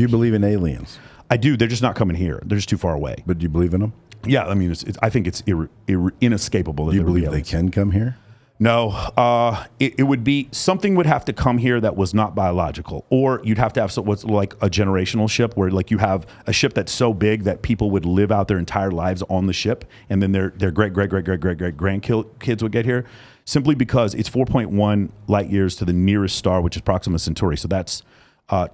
Do you believe in aliens? I do. They're just not coming here. They're just too far away. But do you believe in them? Yeah, I mean, I think it's inescapable. That Do you believe they can come here? No, it would be something would have to come here that was not biological, or you'd have to have what's like a generational ship, where like you have a ship that's so big that people would live out their entire lives on the ship, and then their great grandkids would get here, simply because it's 4.1 light years to the nearest star, which is Proxima Centauri. So that's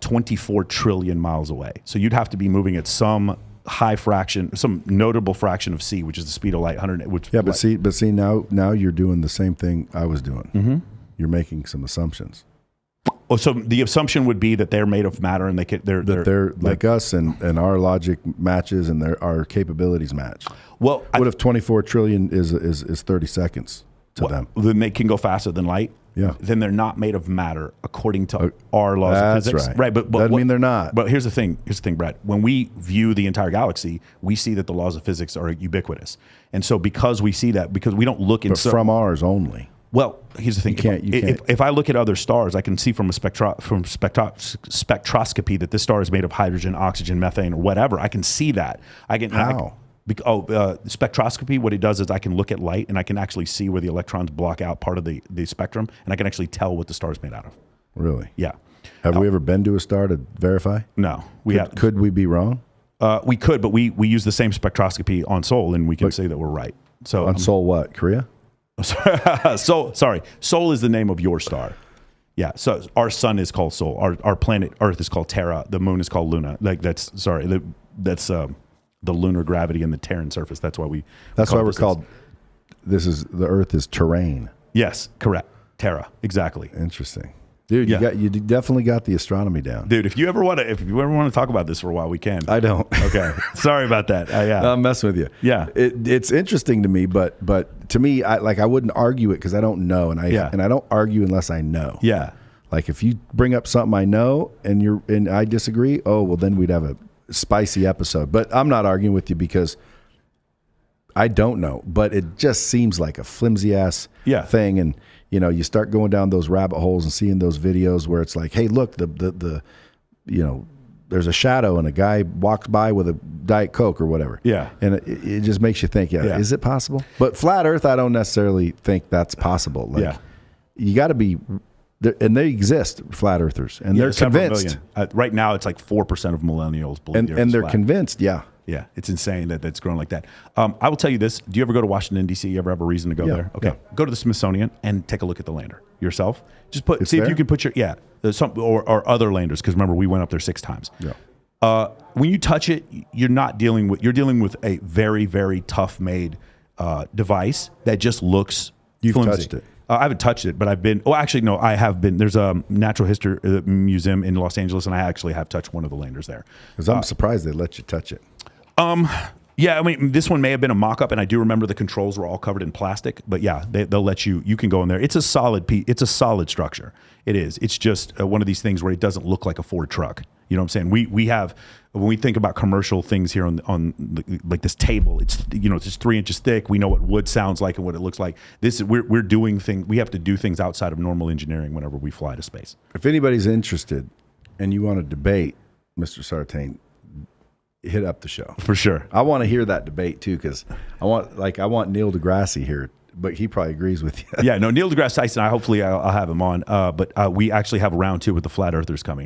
24 trillion miles away. So you'd have to be moving at some high fraction, some notable fraction of c, which is the speed of light. 100. Which yeah, but see, now you're doing the same thing I was doing. Mm-hmm. You're making some assumptions. Oh, so the assumption would be that they're made of matter and they're like us, and our logic matches and our capabilities match. Well, what if 24 trillion is 30 seconds to them? Then they can go faster than light. Yeah. Then they're not made of matter according to our laws of physics. Right. Right. But doesn't mean they're not. But here's the thing, Brad. When we view the entire galaxy, we see that the laws of physics are ubiquitous. And so because we see that, because we don't look in from ours only. Well, here's the thing. If I look at other stars, I can see from spectroscopy that this star is made of hydrogen, oxygen, methane, or whatever. I can see that. How? Spectroscopy, what it does is I can look at light and I can actually see where the electrons block out part of the spectrum, and I can actually tell what the star is made out of. Really? Yeah. Have we ever been to a star to verify? No. Could we be wrong? We could, but we use the same spectroscopy on Sol, and we can say that we're right. So on Sol what? Korea? Sol is the name of your star. Yeah. So our sun is called Sol. Our planet Earth is called Terra. The moon is called Luna. That's the lunar gravity and the Terran surface. That's why we're called. The Earth is terrain. Yes, correct. Terra, exactly. Interesting, dude. Yeah. You definitely got the astronomy down, dude. If you ever want to talk about this for a while, we can. I don't. Okay, sorry about that. Yeah, no, I'm messing with you. Yeah, it's interesting to me, but to me, I wouldn't argue it because I don't know, and I don't argue unless I know. Yeah, like if you bring up something I know and I disagree, oh well, then we'd have a spicy episode. But I'm not arguing with you because I don't know, but it just seems like a flimsy ass thing. And you start going down those rabbit holes and seeing those videos where it's like, hey, look, the there's a shadow and a guy walks by with a Diet Coke or whatever. Yeah. And it just makes you think, is it possible? But flat Earth, I don't necessarily think that's possible. Like, you got to be. And they exist, flat earthers, and they're convinced. Right now, it's like 4% of millennials believe the Earth and is they're flat. convinced. Yeah, it's insane that that's grown like that. I will tell you this: do you ever go to Washington D.C.? You ever have a reason to go there? Okay, go to the Smithsonian and take a look at the lander yourself. Just see if you can put your or other landers, because remember we went up there 6 times. Yeah. When you touch it, you're dealing with a very, very tough made device that just looks. You've flimsy. touched it. I haven't touched it, but I've been. Oh, actually, no, I have been. There's a natural history museum in Los Angeles, and I actually have touched one of the landers there. Because I'm surprised they let you touch it. Yeah, I mean, this one may have been a mock-up, and I do remember the controls were all covered in plastic. But yeah, they'll let you. You can go in there. It's a solid piece. It's a solid structure. It is. It's just one of these things where it doesn't look like a Ford truck. You know what I'm saying? We have, when we think about commercial things here on like this table, it's it's just 3 inches thick. We know what wood sounds like and what it looks like. We're doing things. We have to do things outside of normal engineering whenever we fly to space. If anybody's interested and you want to debate, Mr. Sartain, hit up the show for sure. I want to hear that debate too, because I want Neil deGrasse here. But he probably agrees with you. Yeah, no, Neil deGrasse Tyson, hopefully I'll have him on. But we actually have round 2 with the Flat Earthers coming up.